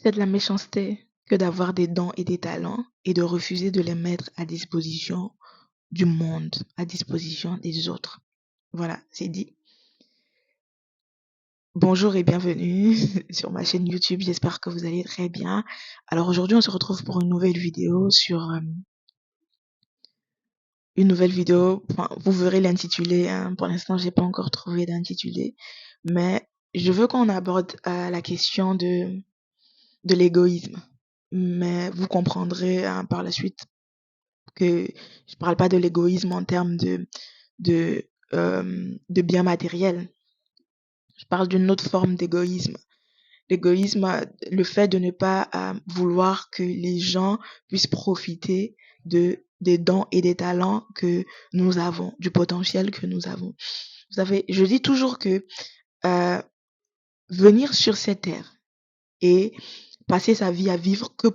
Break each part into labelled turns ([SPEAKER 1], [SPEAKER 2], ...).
[SPEAKER 1] C'est de la méchanceté que d'avoir des dons et des talents et de refuser de les mettre à disposition du monde, à disposition des autres. Voilà, c'est dit. Bonjour et bienvenue sur ma chaîne YouTube. J'espère que vous allez très bien. Alors aujourd'hui, on se retrouve pour une nouvelle vidéo Enfin, vous verrez l'intitulé. Pour l'instant, j'ai pas encore trouvé d'intitulé, mais je veux qu'on aborde la question de l'égoïsme. Mais vous comprendrez par la suite que je parle pas de l'égoïsme en termes de biens matériels. Je parle d'une autre forme d'égoïsme. L'égoïsme, le fait de ne pas vouloir que les gens puissent profiter des dons et des talents que nous avons, du potentiel que nous avons. Vous savez, je dis toujours que euh, venir sur cette terre et passer sa vie à ne vivre que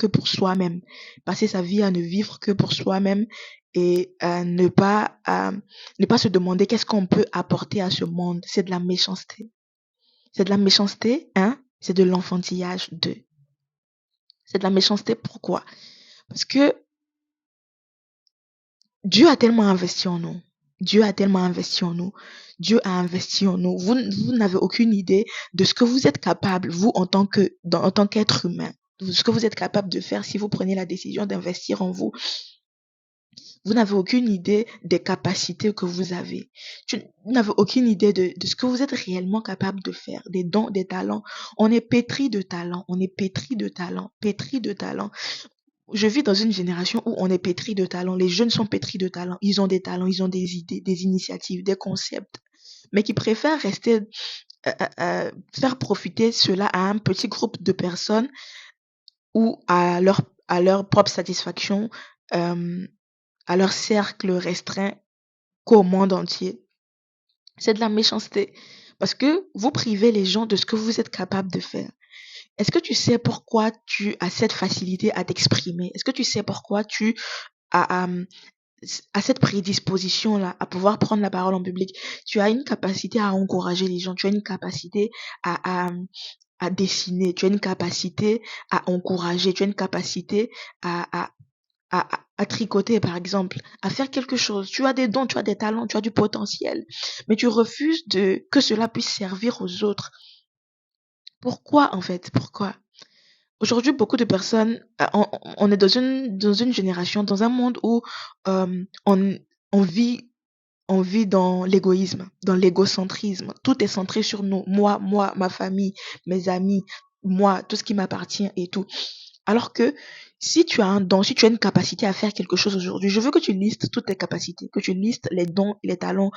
[SPEAKER 1] pour soi-même, passer sa vie à ne vivre que pour soi-même et ne pas se demander qu'est-ce qu'on peut apporter à ce monde, c'est de la méchanceté. C'est de la méchanceté, c'est de l'enfantillage C'est de la méchanceté, pourquoi? Parce que Dieu a tellement investi en nous. Dieu a tellement investi en nous. Dieu a investi en nous. Vous n'avez aucune idée de ce que vous êtes capable, vous, en tant qu'être humain, de ce que vous êtes capable de faire si vous prenez la décision d'investir en vous. Vous n'avez aucune idée des capacités que vous avez. Vous n'avez aucune idée de ce que vous êtes réellement capable de faire, des dons, des talents. On est pétri de talents, on est pétri de talents, pétri de talents. Je vis dans une génération où on est pétri de talents. Les jeunes sont pétris de talents. Ils ont des talents, ils ont des idées, des initiatives, des concepts, mais qui préfèrent faire profiter cela à un petit groupe de personnes ou à leur propre satisfaction, à leur cercle restreint qu'au monde entier. C'est de la méchanceté parce que vous privez les gens de ce que vous êtes capable de faire. Est-ce que tu sais pourquoi tu as cette facilité à t'exprimer? Est-ce que tu sais pourquoi tu as, cette prédisposition-là à pouvoir prendre la parole en public? Tu as une capacité à encourager les gens, tu as une capacité à dessiner, tu as une capacité à encourager, tu as une capacité à, à tricoter, par exemple, à faire quelque chose. Tu as des dons, tu as des talents, tu as du potentiel, mais tu refuses que cela puisse servir aux autres. Pourquoi, en fait? Pourquoi? Aujourd'hui, beaucoup de personnes, on est dans une génération, dans un monde où on, on vit dans l'égoïsme, dans l'égocentrisme. Tout est centré sur nous. Moi, ma famille, mes amis, moi, tout ce qui m'appartient et tout. Alors que si tu as un don, si tu as une capacité à faire quelque chose aujourd'hui, je veux que tu listes toutes tes capacités, que tu listes les dons, les talents,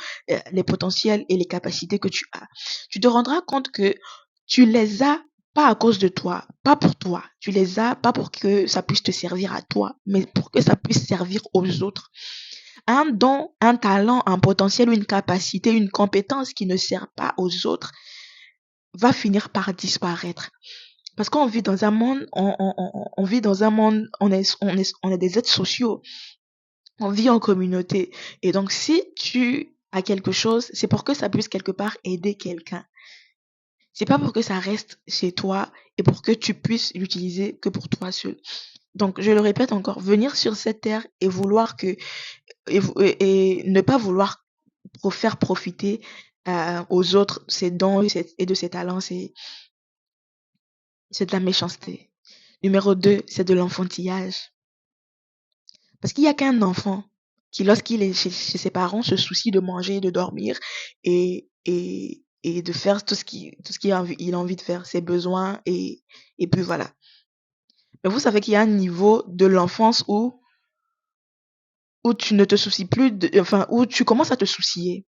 [SPEAKER 1] les potentiels et les capacités que tu as. Tu te rendras compte que tu les as pas à cause de toi, pas pour toi. Tu les as pas pour que ça puisse te servir à toi, mais pour que ça puisse servir aux autres. Un don, un talent, un potentiel ou une capacité, une compétence qui ne sert pas aux autres va finir par disparaître. Parce qu'on vit dans un monde, on vit dans un monde, on est des êtres sociaux. On vit en communauté. Et donc, si tu as quelque chose, c'est pour que ça puisse quelque part aider quelqu'un. C'est pas pour que ça reste chez toi et pour que tu puisses l'utiliser que pour toi seul. Donc, je le répète encore, venir sur cette terre et vouloir et ne pas vouloir faire profiter aux autres ses dons et de ses talents, c'est de la méchanceté. Numéro 2, c'est de l'enfantillage. Parce qu'il y a qu'un enfant qui, lorsqu'il est chez ses parents, se soucie de manger, de dormir et de faire tout ce qu'il a envie de faire, ses besoins et puis voilà. Mais vous savez qu'il y a un niveau de l'enfance où tu ne te soucies plus où tu commences à te soucier.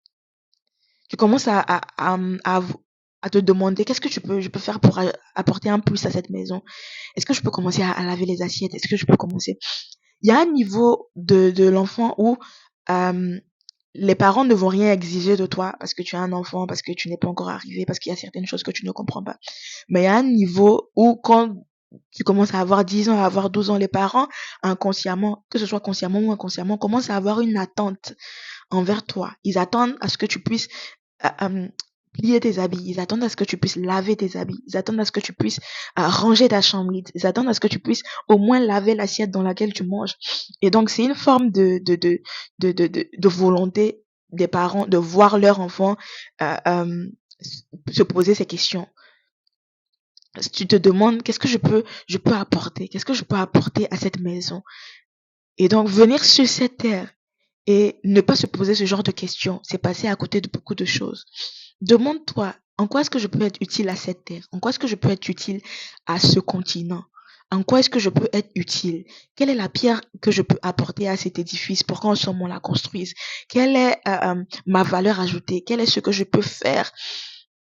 [SPEAKER 1] Tu commences à te demander qu'est-ce que je peux faire pour apporter un plus à cette maison. Est-ce que je peux commencer à laver les assiettes? Est-ce que je peux commencer? Il y a un niveau de l'enfant où les parents ne vont rien exiger de toi parce que tu es un enfant, parce que tu n'es pas encore arrivé, parce qu'il y a certaines choses que tu ne comprends pas. Mais il y a un niveau où quand tu commences à avoir 10 ans, à avoir 12 ans, les parents, inconsciemment, que ce soit consciemment ou inconsciemment, commencent à avoir une attente envers toi. Ils attendent à ce que tu puisses plier tes habits, ils attendent à ce que tu puisses laver tes habits, ils attendent à ce que tu puisses ranger ta chambre, ils attendent à ce que tu puisses au moins laver l'assiette dans laquelle tu manges. Et donc, c'est une forme de volonté des parents de voir leur enfant euh, euh, se poser ces questions. Tu te demandes qu'est-ce que je peux apporter, qu'est-ce que je peux apporter à cette maison. Et donc, venir sur cette terre et ne pas se poser ce genre de questions, c'est passer à côté de beaucoup de choses. Demande-toi, en quoi est-ce que je peux être utile à cette terre? En quoi est-ce que je peux être utile à ce continent? En quoi est-ce que je peux être utile? Quelle est la pierre que je peux apporter à cet édifice pour qu'ensemble on la construise? Quelle est ma valeur ajoutée? Quel est ce que je peux faire?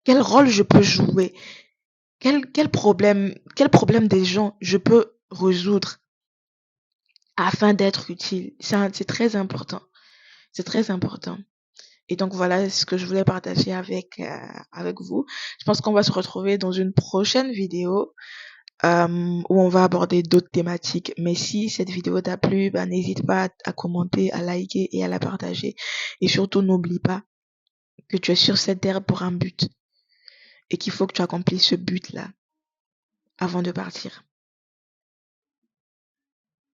[SPEAKER 1] Quel rôle je peux jouer? Quel problème des gens je peux résoudre afin d'être utile? C'est très important. C'est très important. Et donc voilà ce que je voulais partager avec vous. Je pense qu'on va se retrouver dans une prochaine vidéo où on va aborder d'autres thématiques. Mais si cette vidéo t'a plu, ben, n'hésite pas à commenter, à liker et à la partager. Et surtout, n'oublie pas que tu es sur cette terre pour un but et qu'il faut que tu accomplisses ce but-là avant de partir.